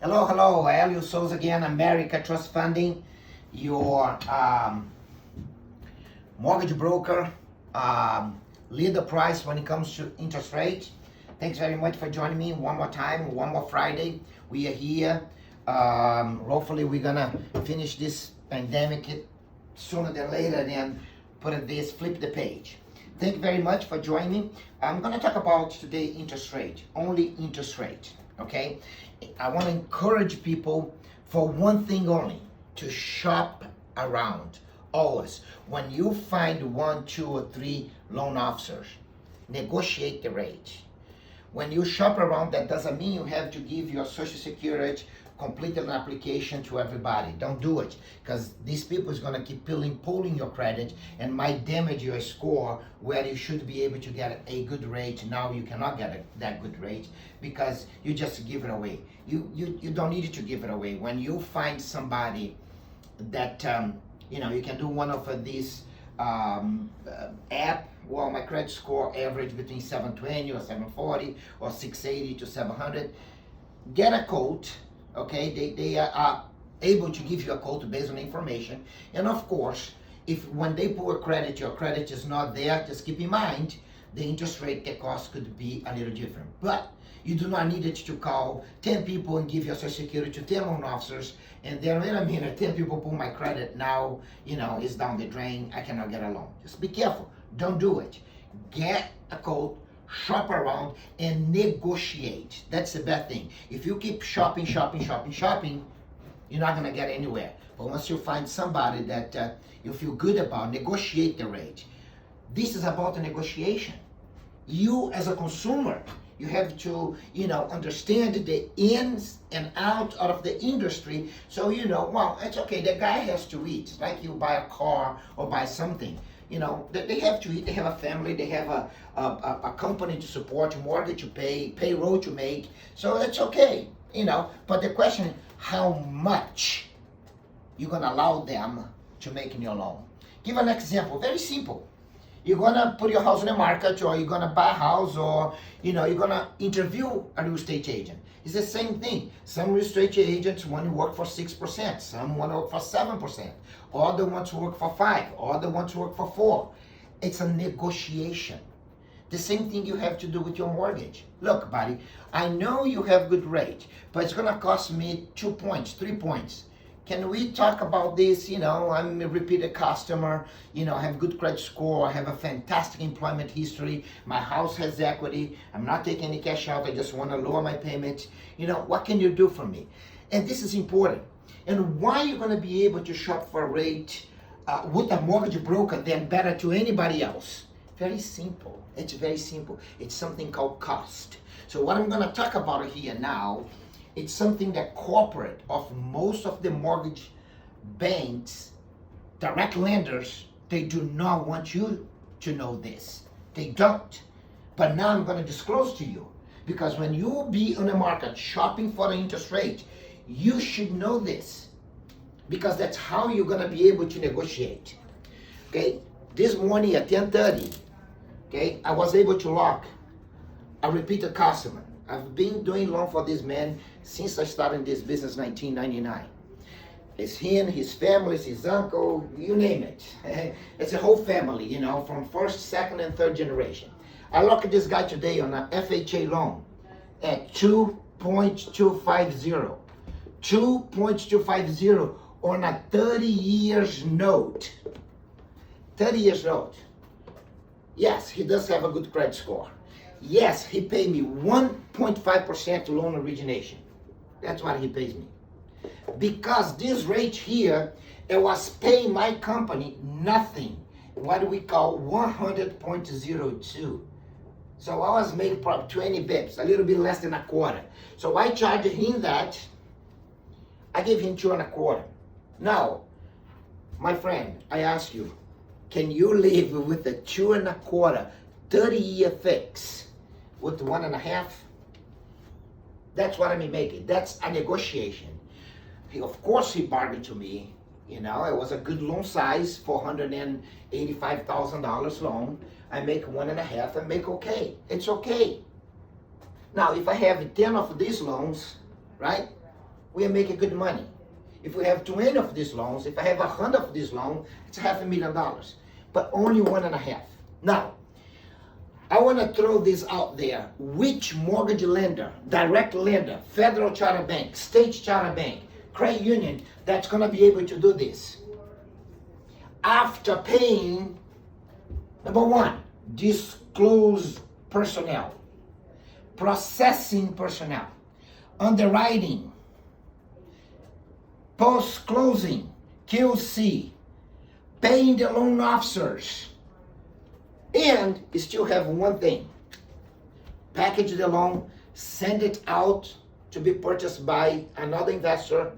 Hello, Elio Souza again, America Trust Funding, your mortgage broker, leader price when it comes to interest rate. Thanks very much for joining me one more time, one more Friday. We are here. Hopefully we're gonna finish this pandemic sooner than later and flip the page. Thank you very much for joining me. I'm gonna talk about today interest rate, only interest rate, okay? I wanna encourage people for one thing only, to shop around. Always, when you find 1, 2, or 3 loan officers, negotiate the rate. When you shop around, that doesn't mean you have to give your social security, complete an application to everybody. Don't do it, because these people is gonna keep pulling your credit and might damage your score where you should be able to get a good rate. Now you cannot get that good rate because you just give it away. You don't need to give it away. When you find somebody that you can do one of these app. Well, my credit score average between 720 or 740 or 680 to 700. Get a quote, okay? They are able to give you a quote based on information. And of course, if when they pull a credit, your credit is not there, just keep in mind the interest rate, the cost could be a little different. But you do not need it to call 10 people and give your social security to 10 loan officers, and then wait a minute, 10 people pull my credit, now, it's down the drain, I cannot get a loan. Just be careful, don't do it. Get a quote, shop around, and negotiate. That's the bad thing. If you keep shopping, you're not gonna get anywhere. But once you find somebody that you feel good about, negotiate the rate. This is about a negotiation. You as a consumer, you have to, understand the ins and outs of the industry. So, well, it's okay, the guy has to eat. It's like you buy a car or buy something. They have to eat, they have a family, they have a company to support, mortgage to pay, payroll to make. So it's okay, But the question, how much you're gonna allow them to make in your loan? Give an example, very simple. You're gonna put your house in the market, or you're gonna buy a house, or you're gonna interview a real estate agent. It's the same thing. Some real estate agents want to work for 6%, some want to work for 7%, other want to work for 5%, other want to work for 4%. It's a negotiation. The same thing you have to do with your mortgage. Look, buddy, I know you have good rate, but it's gonna cost me 2 points, 3 points. Can we talk about this? I'm a repeated customer, I have good credit score, I have a fantastic employment history, my house has equity, I'm not taking any cash out, I just want to lower my payment. What can you do for me? And this is important. And why you're going to be able to shop for a rate with a mortgage broker than better to anybody else? Very simple. It's very simple. It's something called cost. So what I'm going to talk about here now, it's something that corporate of most of the mortgage banks, direct lenders, they do not want you to know this. They don't. But now I'm going to disclose to you, because when you be on the market shopping for the interest rate, you should know this, because that's how you're going to be able to negotiate. Okay, this morning at 10:30, okay, I was able to lock a repeated customer. I've been doing loan for this man since I started this business in 1999. It's him, his family, his uncle, you name it. It's a whole family, from first, second, and third generation. I locked this guy today on an FHA loan at 2.250. 2.250 on a 30 years note. 30 years note. Yes, he does have a good credit score. Yes, he paid me 1.5% loan origination. That's what he pays me. Because this rate here, it was paying my company nothing. What we call 100.02. So I was making probably 20 bips, a little bit less than a quarter. So I charged him that. I gave him 2.25. Now, my friend, I ask you, can you live with a 2.25 30-year fix with 1.5? That's what I'm making. That's a negotiation. Of course, he bargained to me. It was a good loan size, $485,000 loan. I make 1.5 and make okay. It's okay. Now, if I have 10 of these loans, right? we are making good money. If we have 20 of these loans, if I have 100 of these loans, it's $500,000, but only 1.5. Now, I want to throw this out there. Which mortgage lender, direct lender, federal charter bank, state charter bank, credit union that's going to be able to do this? After paying, number one, disclosed personnel, processing personnel, underwriting, post-closing, QC, paying the loan officers, and you still have one thing: package the loan, send it out to be purchased by another investor.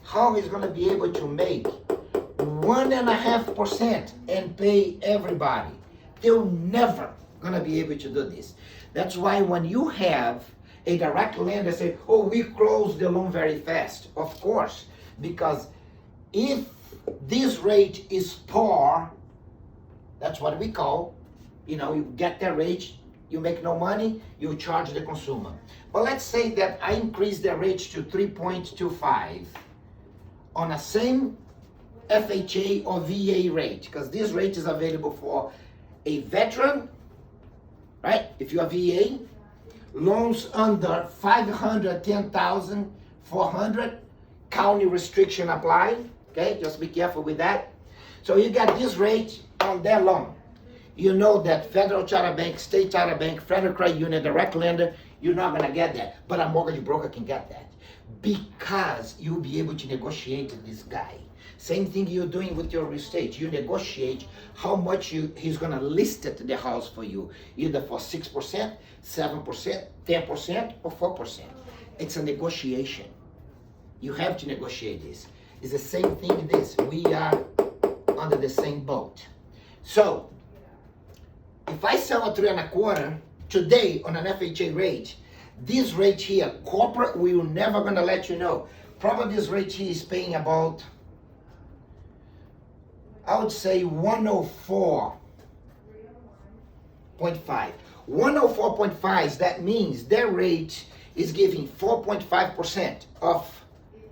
How is going to be able to make 1.5% and pay everybody? They're never going to be able to do this. That's why when you have a direct lender say, oh, we close the loan very fast. Of course, because if this rate is par, that's what we call, you get that rate, you make no money, you charge the consumer. But let's say that I increase the rate to 3.25 on a same FHA or VA rate, because this rate is available for a veteran, right? If you're VA, loans under 510,400, county restriction apply. Okay, just be careful with that. So you got this rate on their loan. You know that federal charter bank, state charter bank, federal credit union, direct lender, you're not gonna get that. But a mortgage broker can get that because you'll be able to negotiate with this guy. Same thing you're doing with your real estate. You negotiate how much he's gonna list it, the house for you, either for 6%, 7%, 10%, or 4%. It's a negotiation. You have to negotiate this. It's the same thing in this. We are under the same boat. So, if I sell a 3.25 today on an FHA rate, this rate here, corporate, we will never gonna let you know. Probably this rate here is paying about, I would say 104.5. 104.5, that means their rate is giving 4.5% of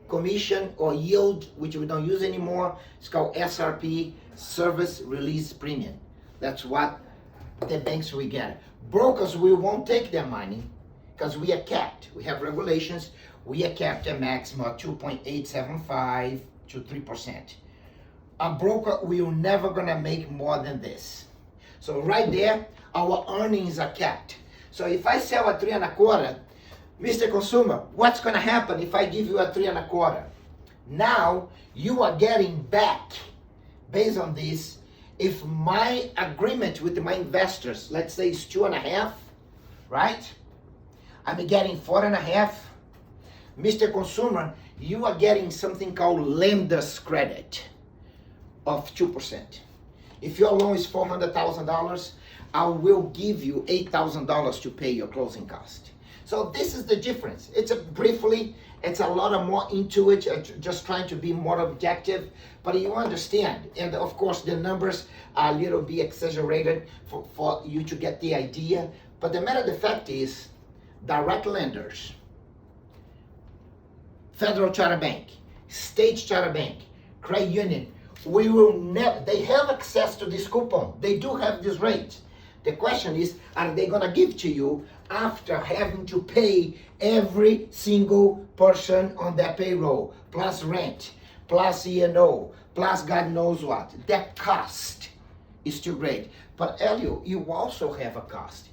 commission or yield, which we don't use anymore. It's called SRP, Service Release Premium. That's what the banks will get. Brokers, we won't take their money because we are capped. We have regulations. We are capped at maximum of 2.875 to 3%. A broker will never gonna make more than this. So right there, our earnings are capped. So if I sell a 3.25, Mr. Consumer, what's gonna happen if I give you a 3.25? Now you are getting back, based on this, if my agreement with my investors, let's say is 2.5, right? I'm getting 4.5. Mr. Consumer, you are getting something called lender's credit of 2%. If your loan is $400,000, I will give you $8,000 to pay your closing cost. So this is the difference. It's a lot of more into it, just trying to be more objective, but you understand. And of course, the numbers are a little bit exaggerated for you to get the idea. But the matter of the fact is, direct lenders, federal charter bank, state charter bank, credit union, we will never, they have access to this coupon. They do have this rate. The question is, are they gonna give to you after having to pay every single person on their payroll, plus rent, plus E&O, plus God knows what? That cost is too great. But Elio, you also have a cost.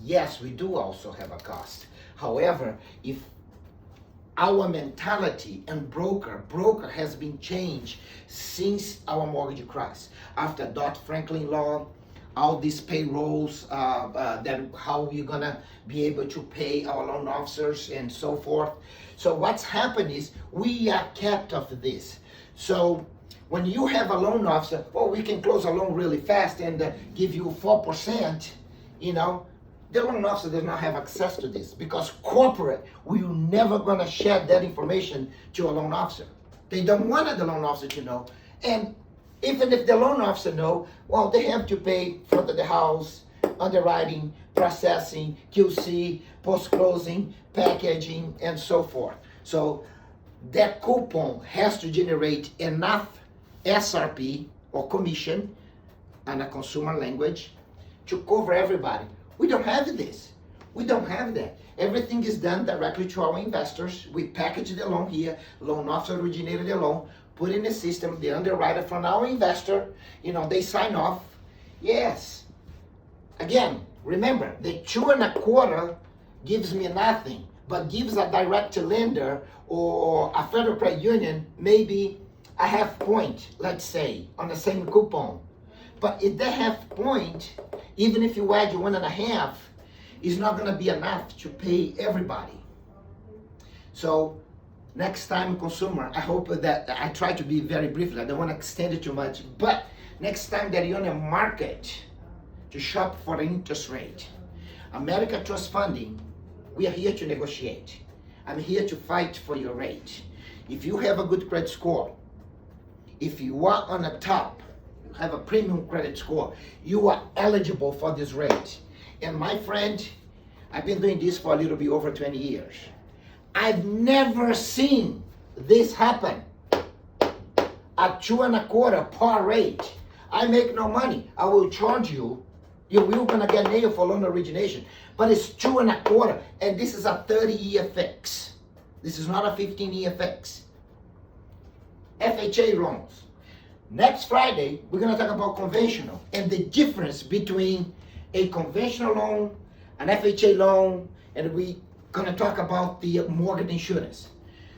Yes, we do also have a cost. However, if our mentality and broker has been changed since our mortgage crisis. After Dodd-Franklin law, all these payrolls, that how we're gonna be able to pay our loan officers and so forth. So what's happened is we are capped of this. So when you have a loan officer, well, we can close a loan really fast and give you 4%, the loan officer does not have access to this because corporate, we're never gonna share that information to a loan officer. They don't want the loan officer to know. And even if the loan officer know, well, they have to pay front of the house, underwriting, processing, QC, post-closing, packaging, and so forth. So that coupon has to generate enough SRP or commission on a consumer language to cover everybody. We don't have this. We don't have that. Everything is done directly to our investors. We package the loan here, loan officer originated the loan, put in the system, the underwriter from our investor, they sign off. Yes. Again, remember, the 2.25 gives me nothing, but gives a direct lender or a federal credit union maybe a half point, let's say, on the same coupon. But if that half point, even if you add 1.5, is not going to be enough to pay everybody. So next time, consumer, I hope that I try to be very brief. I don't want to extend it too much, but next time that you're on the market to shop for interest rate, American Trust Funding, we are here to negotiate. I'm here to fight for your rate. If you have a good credit score, if you are on the top, you have a premium credit score, you are eligible for this rate. And my friend, I've been doing this for a little bit over 20 years. I've never seen this happen. At 2.25 par rate, I make no money. I will charge you. You're gonna get nailed for loan origination. But it's 2.25, and this is a 30-year fix. This is not a 15-year fix. FHA loans. Next Friday, we're gonna talk about conventional and the difference between a conventional loan, an FHA loan, and we're gonna talk about the mortgage insurance.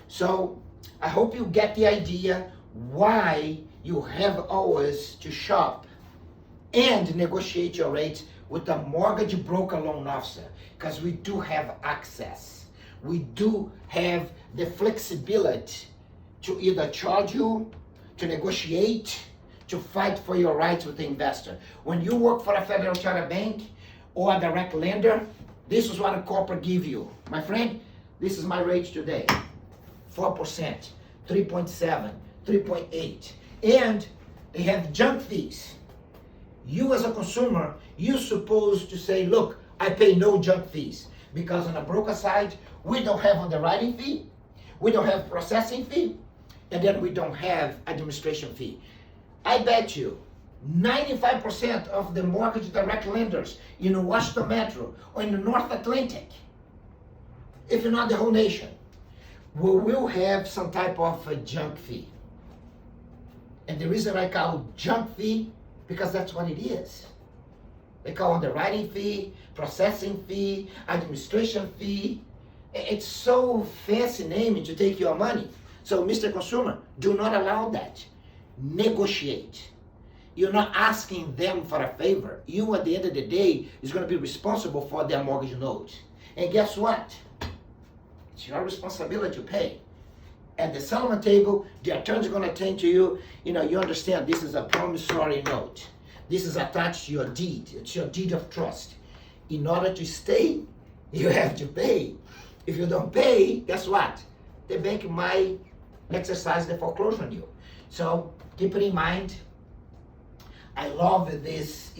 So I hope you get the idea why you have always to shop and negotiate your rates with a mortgage broker loan officer, because we do have access. We do have the flexibility to either charge you, to negotiate, to fight for your rights with the investor. When you work for a federal charter bank or a direct lender, this is what a corporate give you. My friend, this is my rate today. 4%, 3.7, 3.8. And they have junk fees. You as a consumer, you're supposed to say, look, I pay no junk fees. Because on the broker side, we don't have underwriting fee, we don't have processing fee, and then we don't have administration fee. I bet you 95% of the mortgage direct lenders in the Washington Metro or in the North Atlantic, if not the whole nation, will have some type of a junk fee. And the reason I call junk fee, because that's what it is. They call underwriting fee, processing fee, administration fee. It's so fancy naming to take your money. So, Mr. Consumer, do not allow that. Negotiate. You're not asking them for a favor. You, at the end of the day, is going to be responsible for their mortgage note. And guess what? It's your responsibility to pay. At the settlement table, the attorney is going to tell to you, you understand this is a promissory note. This is attached to your deed. It's your deed of trust. In order to stay, you have to pay. If you don't pay, guess what? The bank might exercise the foreclosure on you. So keep it in mind. I love this,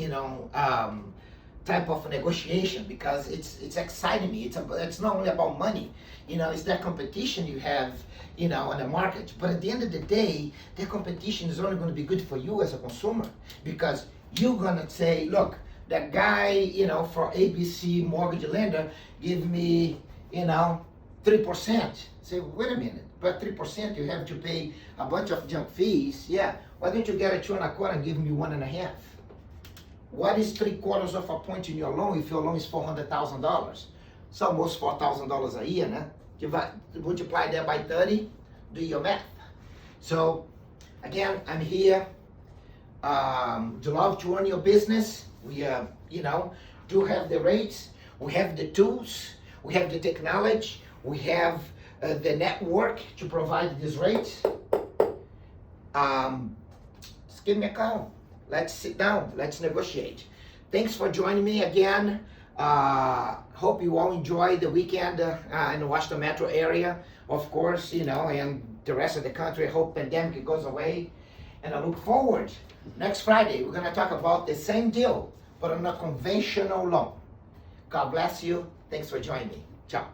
type of negotiation because it's exciting me. It's not only about money, it's that competition you have, on the market. But at the end of the day, the competition is only going to be good for you as a consumer because you're gonna say, look, that guy, for ABC mortgage lender give me, 3%. Say, wait a minute, but 3% you have to pay a bunch of junk fees. Yeah, why don't you get a 2.25 and give me 1.5? What is 3/4 of a point in your loan if your loan is $400,000? It's almost $4,000 a year, né? Multiply that by 30, do your math. So, again, I'm here to love to run your business. We, do have the rates, we have the tools, we have the technology, we have the network to provide these rates. Just give me a call. Let's sit down. Let's negotiate. Thanks for joining me again. Hope you all enjoy the weekend in the Washington Metro area, of course, and the rest of the country. I hope pandemic goes away. And I look forward. Next Friday, we're going to talk about the same deal, but on a conventional loan. God bless you. Thanks for joining me. Ciao.